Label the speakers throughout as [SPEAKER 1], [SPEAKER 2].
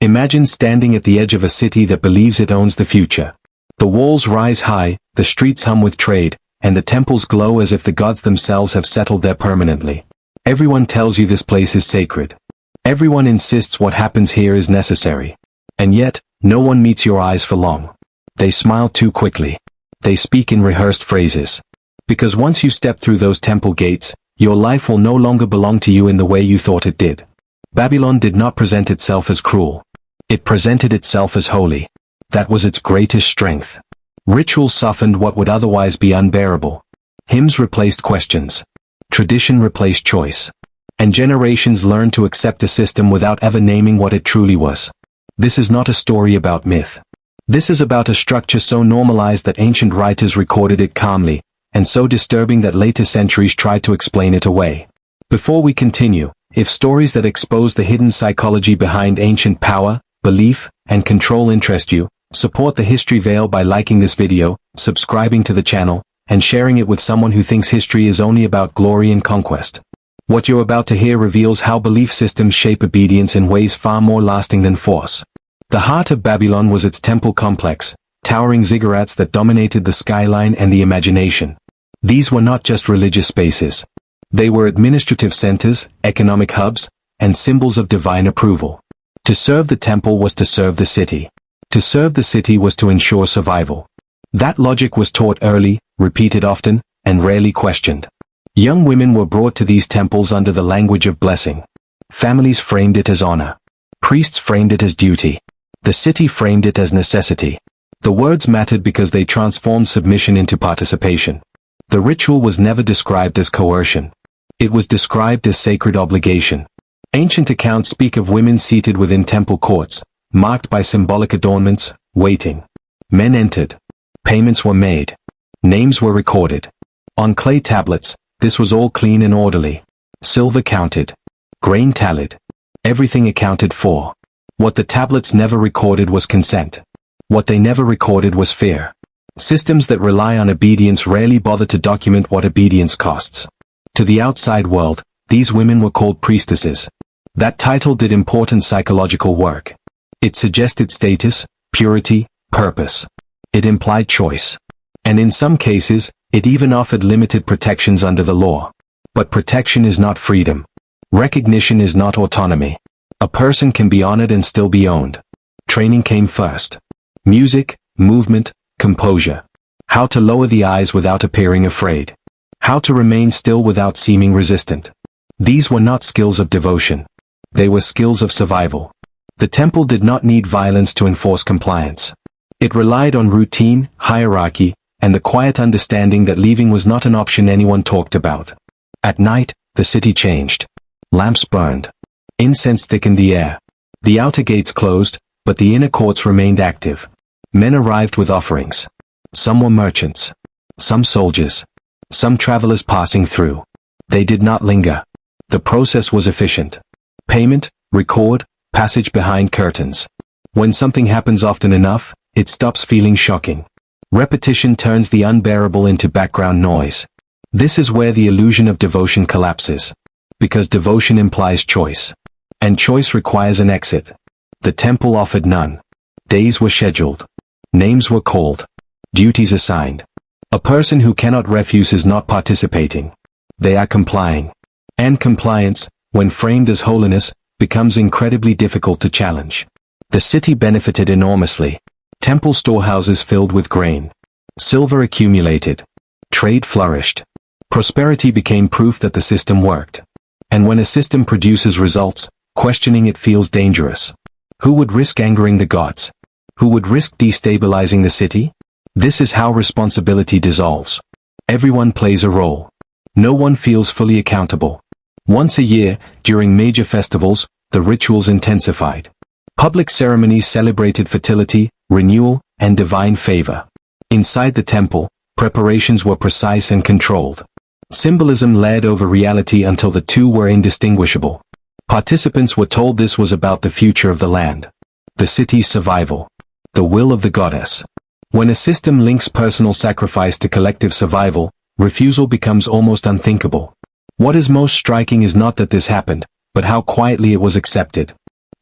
[SPEAKER 1] Imagine standing at the edge of a city that believes it owns the future. The walls rise high, the streets hum with trade, and the temples glow as if the gods themselves have settled there permanently. Everyone tells you this place is sacred. Everyone insists what happens here is necessary. And yet, no one meets your eyes for long. They smile too quickly. They speak in rehearsed phrases. Because once you step through those temple gates, your life will no longer belong to you in the way you thought it did. Babylon did not present itself as cruel. It presented itself as holy. That was its greatest strength. Ritual softened what would otherwise be unbearable. Hymns replaced questions. Tradition replaced choice. And generations learned to accept a system without ever naming what it truly was. This is not a story about myth. This is about a structure so normalized that ancient writers recorded it calmly, and so disturbing that later centuries tried to explain it away. Before we continue, if stories that expose the hidden psychology behind ancient power, belief, and control interest you, support the History Veil by liking this video, subscribing to the channel, and sharing it with someone who thinks history is only about glory and conquest. What you're about to hear reveals how belief systems shape obedience in ways far more lasting than force. The heart of Babylon was its temple complex, towering ziggurats that dominated the skyline and the imagination. These were not just religious spaces. They were administrative centers, economic hubs, and symbols of divine approval. To serve the temple was to serve the city. To serve the city was to ensure survival. That logic was taught early, repeated often, and rarely questioned. Young women were brought to these temples under the language of blessing. Families framed it as honor. Priests framed it as duty. The city framed it as necessity. The words mattered because they transformed submission into participation. The ritual was never described as coercion. It was described as sacred obligation. Ancient accounts speak of women seated within temple courts, marked by symbolic adornments, waiting. Men entered. Payments were made. Names were recorded. On clay tablets, this was all clean and orderly. Silver counted. Grain tallied. Everything accounted for. What the tablets never recorded was consent. What they never recorded was fear. Systems that rely on obedience rarely bother to document what obedience costs. To the outside world, these women were called priestesses. That title did important psychological work. It suggested status, purity, purpose. It implied choice. And in some cases, it even offered limited protections under the law. But protection is not freedom. Recognition is not autonomy. A person can be honored and still be owned. Training came first. Music, movement, composure. How to lower the eyes without appearing afraid. How to remain still without seeming resistant. These were not skills of devotion. They were skills of survival. The temple did not need violence to enforce compliance. It relied on routine, hierarchy, and the quiet understanding that leaving was not an option anyone talked about. At night, the city changed. Lamps burned. Incense thickened the air. The outer gates closed, but the inner courts remained active. Men arrived with offerings. Some were merchants. Some soldiers. Some travelers passing through. They did not linger. The process was efficient. Payment, record, passage behind curtains. When something happens often enough, it stops feeling shocking. Repetition turns the unbearable into background noise. This is where the illusion of devotion collapses. Because devotion implies choice. And choice requires an exit. The temple offered none. Days were scheduled. Names were called. Duties assigned. A person who cannot refuse is not participating. They are complying. And compliance, when framed as holiness, becomes incredibly difficult to challenge. The city benefited enormously. Temple storehouses filled with grain. Silver accumulated. Trade flourished. Prosperity became proof that the system worked. And when a system produces results, questioning it feels dangerous. Who would risk angering the gods? Who would risk destabilizing the city? This is how responsibility dissolves. Everyone plays a role. No one feels fully accountable. Once a year, during major festivals, the rituals intensified. Public ceremonies celebrated fertility, renewal, and divine favor. Inside the temple, preparations were precise and controlled. Symbolism led over reality until the two were indistinguishable. Participants were told this was about the future of the land. The city's survival. The will of the goddess. When a system links personal sacrifice to collective survival, refusal becomes almost unthinkable. What is most striking is not that this happened, but how quietly it was accepted.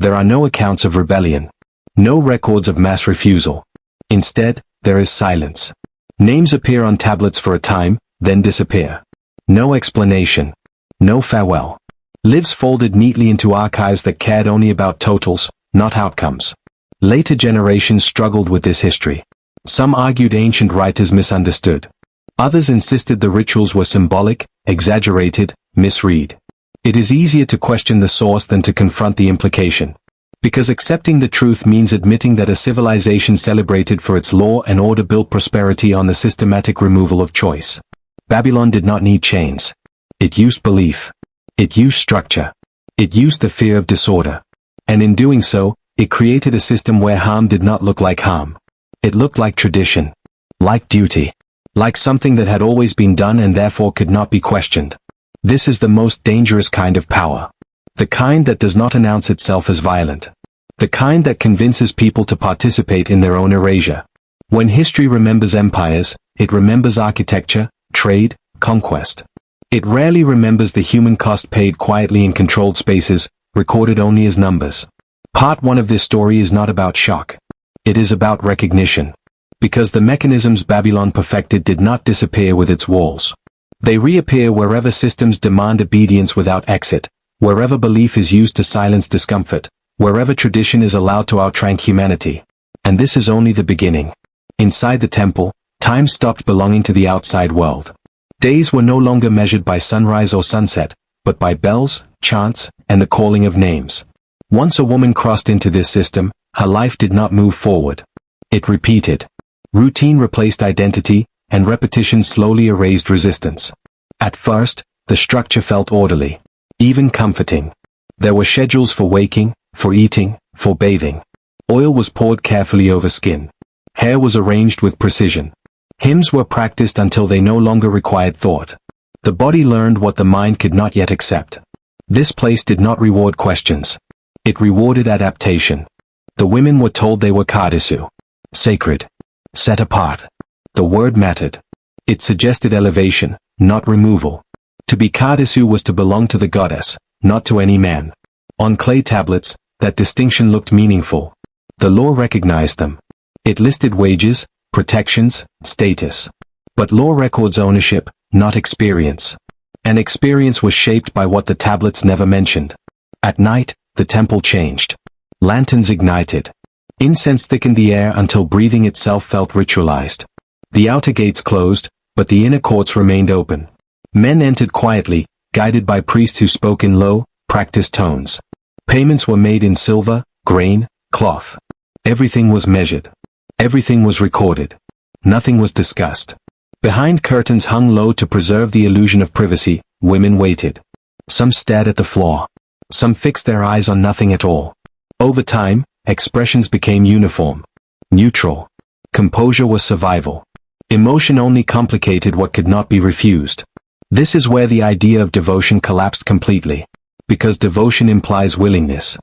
[SPEAKER 1] There are no accounts of rebellion. No records of mass refusal. Instead, there is silence. Names appear on tablets for a time, then disappear. No explanation. No farewell. Lives folded neatly into archives that cared only about totals, not outcomes. Later generations struggled with this history. Some argued ancient writers misunderstood. Others insisted the rituals were symbolic, exaggerated, misread. It is easier to question the source than to confront the implication. Because accepting the truth means admitting that a civilization celebrated for its law and order built prosperity on the systematic removal of choice. Babylon did not need chains. It used belief. It used structure. It used the fear of disorder. And in doing so, it created a system where harm did not look like harm. It looked like tradition. Like duty. Like something that had always been done and therefore could not be questioned. This is the most dangerous kind of power. The kind that does not announce itself as violent. The kind that convinces people to participate in their own erasure. When history remembers empires, it remembers architecture, trade, conquest. It rarely remembers the human cost paid quietly in controlled spaces, recorded only as numbers. Part 1 of this story is not about shock. It is about recognition. Because the mechanisms Babylon perfected did not disappear with its walls. They reappear wherever systems demand obedience without exit, wherever belief is used to silence discomfort, wherever tradition is allowed to outrank humanity. And this is only the beginning. Inside the temple, time stopped belonging to the outside world. Days were no longer measured by sunrise or sunset, but by bells, chants, and the calling of names. Once a woman crossed into this system, her life did not move forward. It repeated. Routine replaced identity, and repetition slowly erased resistance. At first, the structure felt orderly, even comforting. There were schedules for waking, for eating, for bathing. Oil was poured carefully over skin. Hair was arranged with precision. Hymns were practiced until they no longer required thought. The body learned what the mind could not yet accept. This place did not reward questions. It rewarded adaptation. The women were told they were qadištu. Sacred. Set apart. The word mattered. It suggested elevation, not removal. To be qadištu was to belong to the goddess, not to any man. On clay tablets, that distinction looked meaningful. The law recognized them. It listed wages, protections, status. But law records ownership, not experience. And experience was shaped by what the tablets never mentioned. At night, the temple changed. Lanterns ignited. Incense thickened the air until breathing itself felt ritualized. The outer gates closed, but the inner courts remained open. Men entered quietly, guided by priests who spoke in low, practiced tones. Payments were made in silver, grain, cloth. Everything was measured. Everything was recorded. Nothing was discussed. Behind curtains hung low to preserve the illusion of privacy, women waited. Some stared at the floor. Some fixed their eyes on nothing at all. Over time, expressions became uniform. Neutral. Composure was survival. Emotion only complicated what could not be refused. This is where the idea of devotion collapsed completely. Because devotion implies willingness.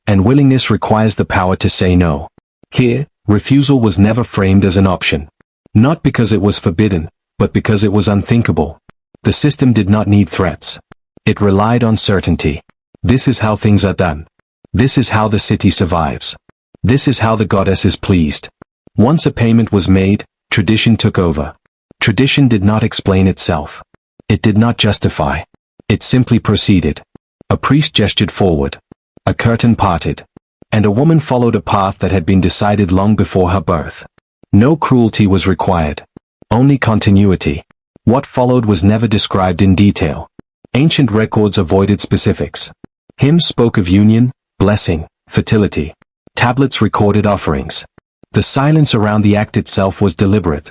[SPEAKER 1] And willingness requires the power to say no. Here, refusal was never framed as an option. Not because it was forbidden, but because it was unthinkable. The system did not need threats. It relied on certainty. This is how things are done. This is how the city survives. This is how the goddess is pleased. Once a payment was made, tradition took over. Tradition did not explain itself. It did not justify. It simply proceeded. A priest gestured forward. A curtain parted. And a woman followed a path that had been decided long before her birth. No cruelty was required. Only continuity. What followed was never described in detail. Ancient records avoided specifics. Hymns spoke of union, blessing, fertility. Tablets recorded offerings. The silence around the act itself was deliberate.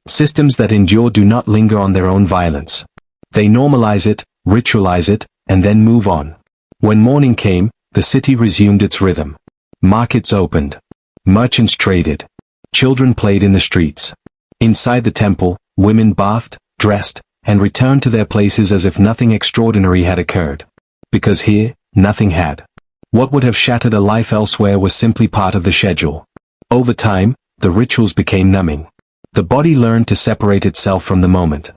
[SPEAKER 1] Systems that endure do not linger on their own violence. They normalize it, ritualize it, and then move on. When morning came, the city resumed its rhythm. Markets opened. Merchants traded. Children played in the streets. Inside the temple, women bathed, dressed, and returned to their places as if nothing extraordinary had occurred. Because here, nothing had. What would have shattered a life elsewhere was simply part of the schedule. Over time, the rituals became numbing. The body learned to separate itself from the moment.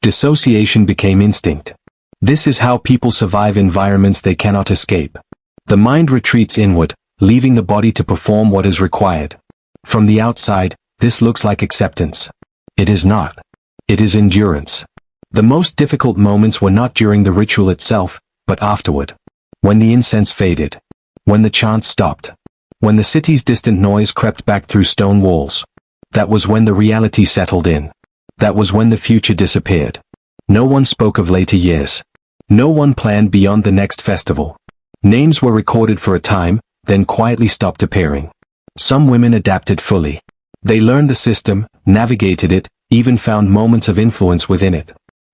[SPEAKER 1] Dissociation became instinct. This is how people survive environments they cannot escape. The mind retreats inward, leaving the body to perform what is required. From the outside, this looks like acceptance. It is not. It is endurance. The most difficult moments were not during the ritual itself, but afterward. When the incense faded. When the chant stopped. When the city's distant noise crept back through stone walls. That was when the reality settled in. That was when the future disappeared. No one spoke of later years. No one planned beyond the next festival. Names were recorded for a time, then quietly stopped appearing. Some women adapted fully. They learned the system, navigated it, even found moments of influence within it.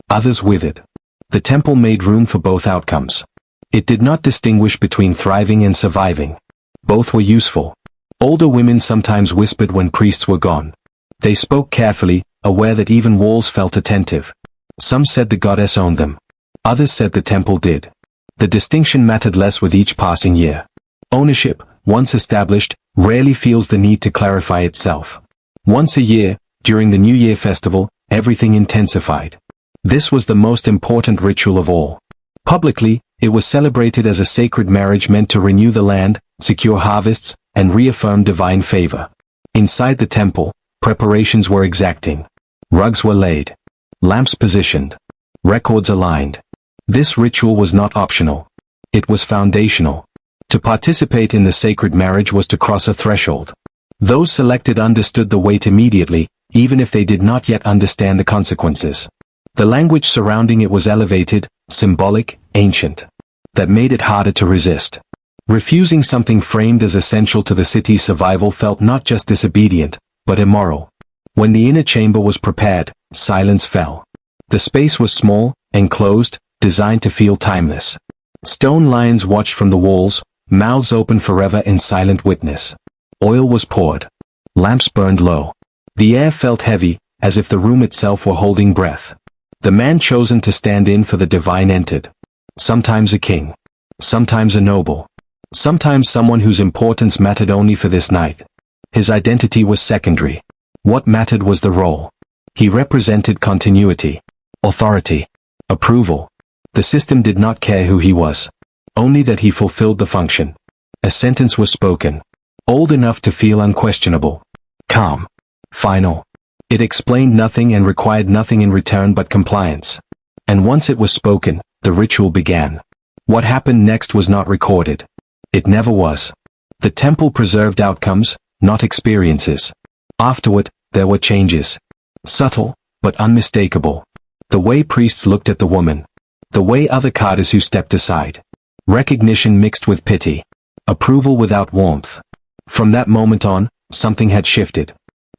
[SPEAKER 1] Others withered. The temple made room for both outcomes. It did not distinguish between thriving and surviving. Both were useful. Older women sometimes whispered when priests were gone. They spoke carefully, aware that even walls felt attentive. Some said the goddess owned them. Others said the temple did. The distinction mattered less with each passing year. Ownership, once established, rarely feels the need to clarify itself. Once a year, during the New Year festival, everything intensified. This was the most important ritual of all. Publicly, it was celebrated as a sacred marriage meant to renew the land, secure harvests, and reaffirm divine favor. Inside the temple, preparations were exacting. Rugs were laid. Lamps positioned. Records aligned. This ritual was not optional. It was foundational. To participate in the sacred marriage was to cross a threshold. Those selected understood the weight immediately, even if they did not yet understand the consequences. The language surrounding it was elevated, symbolic, ancient. That made it harder to resist. Refusing something framed as essential to the city's survival felt not just disobedient, but immoral. When the inner chamber was prepared, silence fell. The space was small, enclosed, designed to feel timeless. Stone lions watched from the walls, mouths open forever in silent witness. Oil was poured. Lamps burned low. The air felt heavy, as if the room itself were holding breath. The man chosen to stand in for the divine entered. Sometimes a king. Sometimes a noble. Sometimes someone whose importance mattered only for this night. His identity was secondary. What mattered was the role. He represented continuity, authority, approval. The system did not care who he was. Only that he fulfilled the function. A sentence was spoken. Old enough to feel unquestionable. Calm. Final. It explained nothing and required nothing in return but compliance. And once it was spoken, the ritual began. What happened next was not recorded. It never was. The temple preserved outcomes, not experiences. Afterward, there were changes. Subtle, but unmistakable. The way priests looked at the woman. The way other qadištu stepped aside. Recognition mixed with pity. Approval without warmth. From that moment on, something had shifted.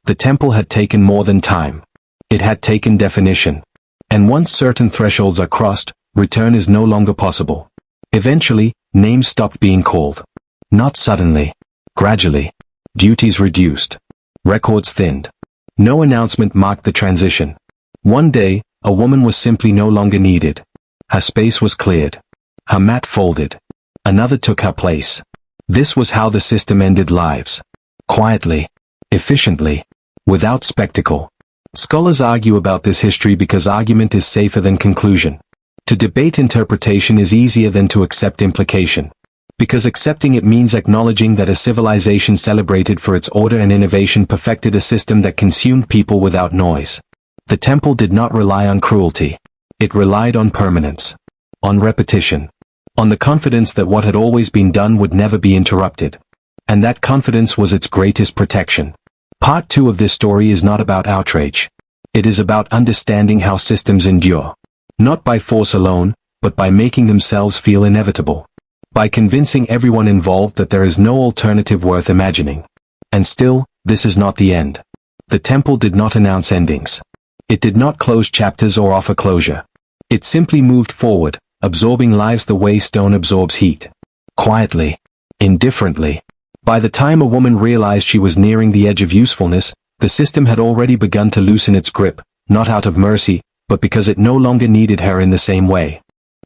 [SPEAKER 1] The temple had taken more than time. It had taken definition. And once certain thresholds are crossed, return is no longer possible. Eventually, names stopped being called. Not suddenly. Gradually. Duties reduced. Records thinned. No announcement marked the transition. One day, a woman was simply no longer needed. Her space was cleared. Her mat folded. Another took her place. This was how the system ended lives. Quietly. Efficiently. Without spectacle. Scholars argue about this history because argument is safer than conclusion. To debate interpretation is easier than to accept implication. Because accepting it means acknowledging that a civilization celebrated for its order and innovation perfected a system that consumed people without noise. The temple did not rely on cruelty. It relied on permanence. On repetition. On the confidence that what had always been done would never be interrupted. And that confidence was its greatest protection. Part 2 of this story is not about outrage. It is about understanding how systems endure. Not by force alone, but by making themselves feel inevitable. By convincing everyone involved that there is no alternative worth imagining. And still, this is not the end. The temple did not announce endings. It did not close chapters or offer closure. It simply moved forward, absorbing lives the way stone absorbs heat. Quietly. Indifferently. By the time a woman realized she was nearing the edge of usefulness, the system had already begun to loosen its grip, not out of mercy, but because it no longer needed her in the same way.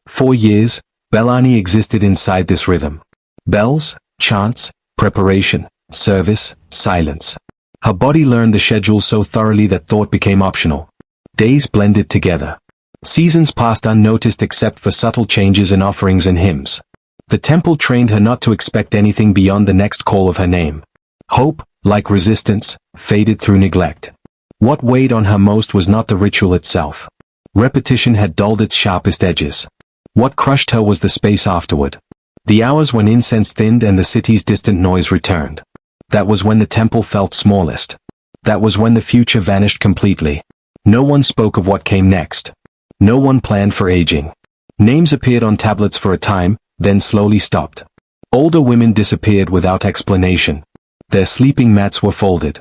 [SPEAKER 1] 4 years, Belani existed inside this rhythm. Bells, chants, preparation, service, silence. Her body learned the schedule so thoroughly that thought became optional. Days blended together. Seasons passed unnoticed except for subtle changes in offerings and hymns. The temple trained her not to expect anything beyond the next call of her name. Hope, like resistance, faded through neglect. What weighed on her most was not the ritual itself. Repetition had dulled its sharpest edges. What crushed her was the space afterward. The hours when incense thinned and the city's distant noise returned. That was when the temple felt smallest. That was when the future vanished completely. No one spoke of what came next. No one planned for aging. Names appeared on tablets for a time, then slowly stopped. Older women disappeared without explanation. Their sleeping mats were folded.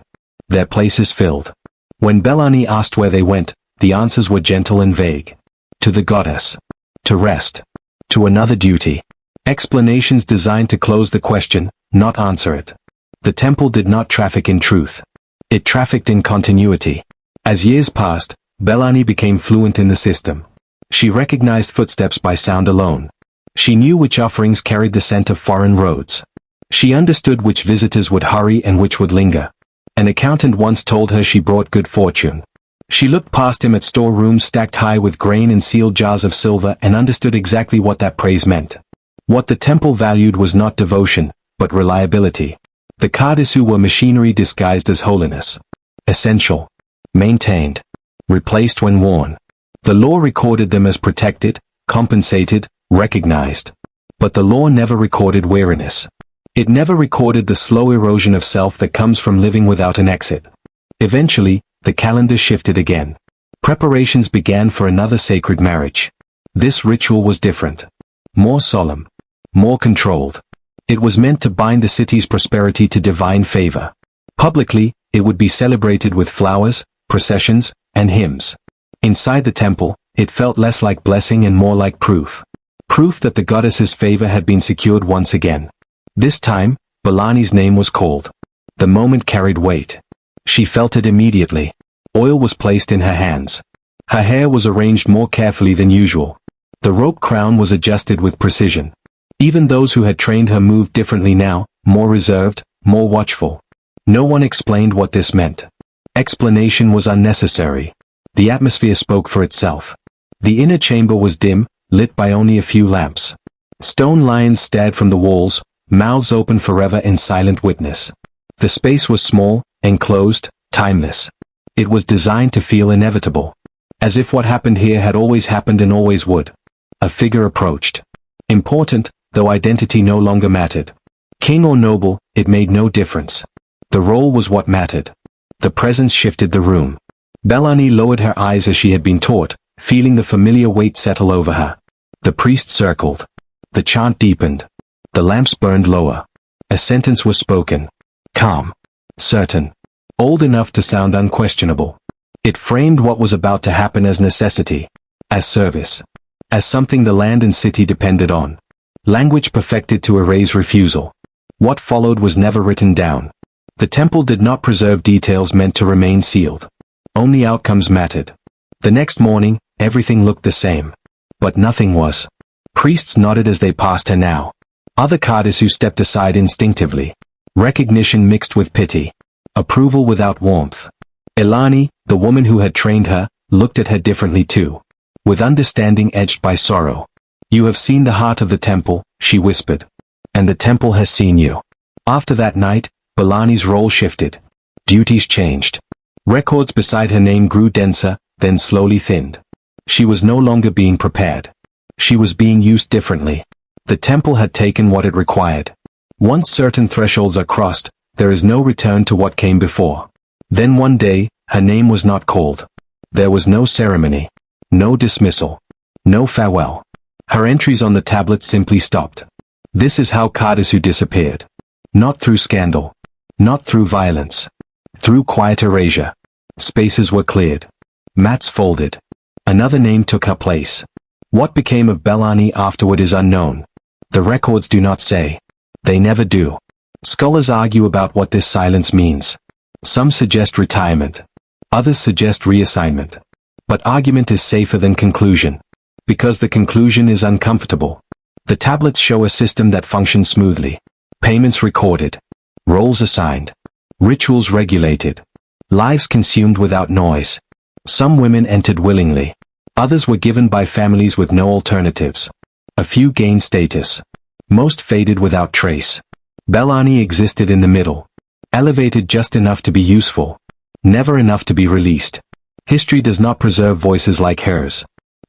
[SPEAKER 1] Their places filled. When Belani asked where they went, the answers were gentle and vague. To the goddess. To rest. To another duty. Explanations designed to close the question, not answer it. The temple did not traffic in truth. It trafficked in continuity. As years passed, Belani became fluent in the system. She recognized footsteps by sound alone. She knew which offerings carried the scent of foreign roads. She understood which visitors would hurry and which would linger. An accountant once told her she brought good fortune. She looked past him at storerooms stacked high with grain and sealed jars of silver and understood exactly what that praise meant. What the temple valued was not devotion, but reliability. The qadištu were machinery disguised as holiness. Essential. Maintained. Replaced when worn. The law recorded them as protected, compensated, recognized. But the law never recorded weariness. It never recorded the slow erosion of self that comes from living without an exit. Eventually, the calendar shifted again. Preparations began for another sacred marriage. This ritual was different. More solemn. More controlled. It was meant to bind the city's prosperity to divine favor. Publicly, it would be celebrated with flowers, processions, and hymns. Inside the temple, it felt less like blessing and more like proof. Proof that the goddess's favor had been secured once again. This time, Belani's name was called. The moment carried weight. She felt it immediately. Oil was placed in her hands. Her hair was arranged more carefully than usual. The rope crown was adjusted with precision. Even those who had trained her moved differently now, more reserved, more watchful. No one explained what this meant. Explanation was unnecessary. The atmosphere spoke for itself. The inner chamber was dim, lit by only a few lamps. Stone lions stared from the walls, mouths open forever in silent witness. The space was small, enclosed, timeless. It was designed to feel inevitable. As if what happened here had always happened and always would. A figure approached. Important, though identity no longer mattered. King or noble, it made no difference. The role was what mattered. The presence shifted the room. Belani lowered her eyes as she had been taught, feeling the familiar weight settle over her. The priest circled. The chant deepened. The lamps burned lower. A sentence was spoken. Calm. Certain. Old enough to sound unquestionable. It framed what was about to happen as necessity. As service. As something the land and city depended on. Language perfected to erase refusal. What followed was never written down. The temple did not preserve details meant to remain sealed. Only outcomes mattered. The next morning, everything looked the same. But nothing was. Priests nodded as they passed her now. Other qadištu stepped aside instinctively. Recognition mixed with pity. Approval without warmth. Elani, the woman who had trained her, looked at her differently too. With understanding edged by sorrow. You have seen the heart of the temple, she whispered. And the temple has seen you. After that night, Belani's role shifted. Duties changed. Records beside her name grew denser, then slowly thinned. She was no longer being prepared. She was being used differently. The temple had taken what it required. Once certain thresholds are crossed, there is no return to what came before. Then one day, her name was not called. There was no ceremony. No dismissal. No farewell. Her entries on the tablet simply stopped. This is how qadištu disappeared. Not through scandal. Not through violence. Through quiet erasure. Spaces were cleared. Mats folded. Another name took her place. What became of Belani afterward is unknown. The records do not say. They never do. Scholars argue about what this silence means. Some suggest retirement. Others suggest reassignment. But argument is safer than conclusion. Because the conclusion is uncomfortable. The tablets show a system that functions smoothly. Payments recorded. Roles assigned. Rituals regulated. Lives consumed without noise. Some women entered willingly. Others were given by families with no alternatives. A few gained status. Most faded without trace. Belani existed in the middle. Elevated just enough to be useful. Never enough to be released. History does not preserve voices like hers.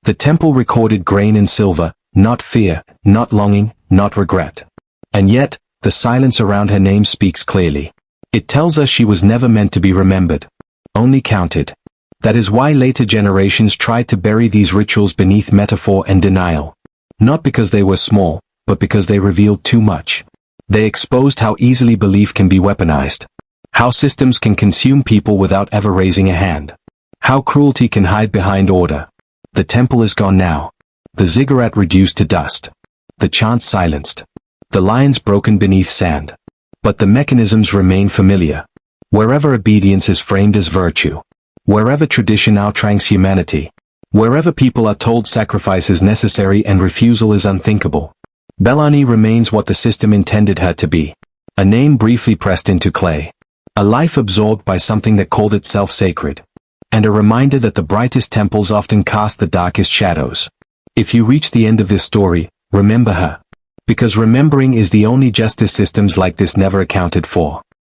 [SPEAKER 1] The temple recorded grain and silver, not fear, not longing, not regret. And yet, the silence around her name speaks clearly. It tells us she was never meant to be remembered. Only counted. That is why later generations tried to bury these rituals beneath metaphor and denial. Not because they were small, but because they revealed too much. They exposed how easily belief can be weaponized. How systems can consume people without ever raising a hand. How cruelty can hide behind order. The temple is gone now. The ziggurat reduced to dust. The chants silenced. The lines broken beneath sand. But the mechanisms remain familiar. Wherever obedience is framed as virtue. Wherever tradition outranks humanity. Wherever people are told sacrifice is necessary and refusal is unthinkable. Belani remains what the system intended her to be. A name briefly pressed into clay. A life absorbed by something that called itself sacred. And a reminder that the brightest temples often cast the darkest shadows. If you reach the end of this story, remember her. Because remembering is the only justice systems like this never accounted for.